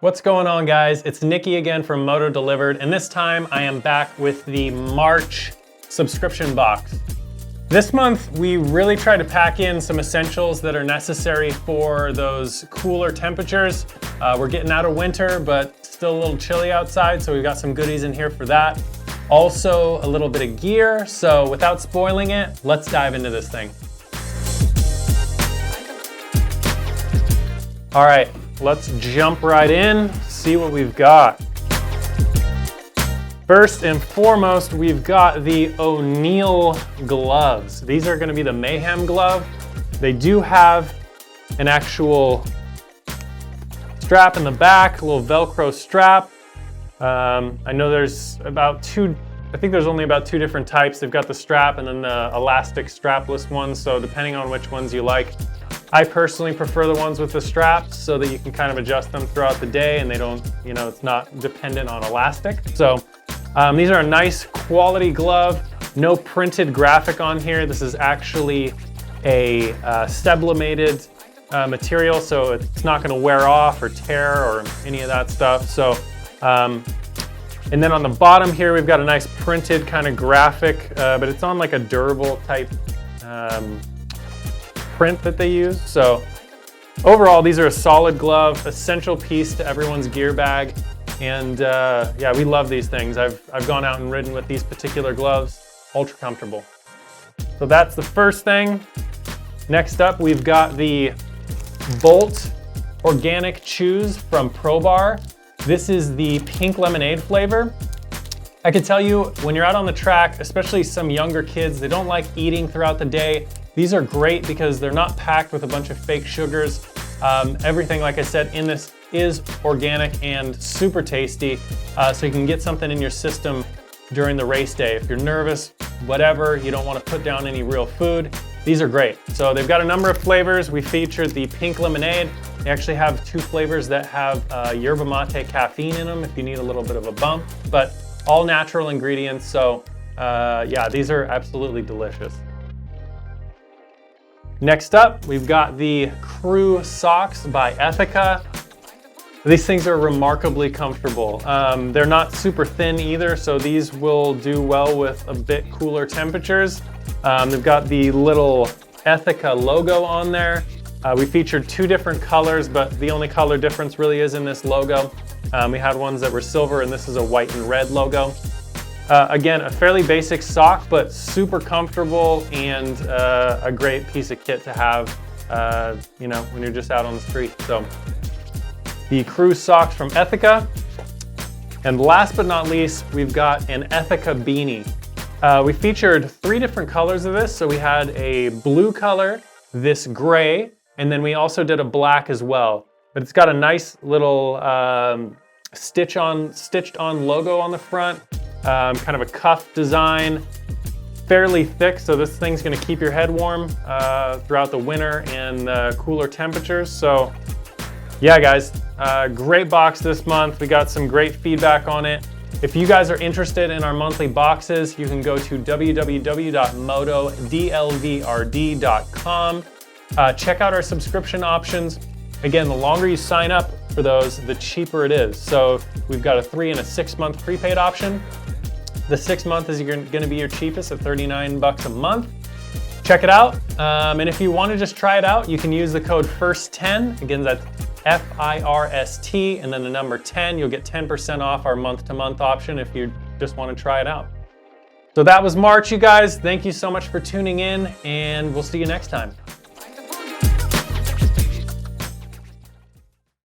What's going on, guys? It's Nicky again from MotoDLVRD, and this time I am back with the March subscription box. This month, we really try to pack in some essentials that are necessary for those cooler temperatures. We're getting out of winter, but still a little chilly outside, so we've got some goodies in here for that. Also, a little bit of gear, so without spoiling it, let's dive into this thing. All right, let's jump right in, see what we've got. First and foremost, we've got the O'Neill gloves. These are gonna be the Mayhem glove. They do have an actual strap in the back, a little Velcro strap. I know there's I think there's only about two different types. They've got the strap and then the elastic strapless ones, so depending on which ones you like. I personally prefer the ones with the straps so that you can kind of adjust them throughout the day and they don't, it's not dependent on elastic. So these are a nice quality glove, no printed graphic on here. This is actually a sublimated material, so it's not gonna wear off or tear or any of that stuff. So, and then on the bottom here, we've got a nice printed kind of graphic, but it's on like a durable type print that they use. So overall, these are a solid glove, essential piece to everyone's gear bag. And yeah, we love these things. I've gone out and ridden with these particular gloves, ultra comfortable. So that's the first thing. Next up, we've got the Bolt Organic Chews from Pro Bar. This is the pink lemonade flavor. I can tell you, when you're out on the track, especially some younger kids, they don't like eating throughout the day. These are great because they're not packed with a bunch of fake sugars. Everything, like I said, in this is organic and super tasty, so you can get something in your system during the race day. If you're nervous, whatever, you don't want to put down any real food, these are great. So they've got a number of flavors. We featured the pink lemonade. They actually have two flavors that have yerba mate caffeine in them if you need a little bit of a bump, but all natural ingredients. So yeah, these are absolutely delicious. Next up, we've got the Crew Socks by Ethica. These things are remarkably comfortable. They're not super thin either, so these will do well with a bit cooler temperatures. They've got the little Ethica logo on there. We featured two different colors, but the only color difference really is in this logo. We had ones that were silver, and this is a white and red logo. Again, a fairly basic sock, but super comfortable and a great piece of kit to have, when you're just out on the street. So the Crew Socks from Ethica. And last but not least, we've got an Ethica beanie. We featured three different colors of this. So we had a blue color, this gray, and then we also did a black as well. But it's got a nice little stitched on logo on the front. Kind of a cuff design, fairly thick, so this thing's gonna keep your head warm throughout the winter and cooler temperatures. So yeah, guys, great box this month. We got some great feedback on it. If you guys are interested in our monthly boxes, you can go to www.MotoDLVRD.com. Check out our subscription options. Again, the longer you sign up for those, the cheaper it is. So we've got a 3 and a 6 month prepaid option. The 6 month is going to be your cheapest at $39 a month. Check it out. And if you want to just try it out, you can use the code FIRST10. Again, that's FIRST and then the number 10. You'll get 10% off our month-to-month option if you just want to try it out. So that was March, you guys. Thank you so much for tuning in, and we'll see you next time.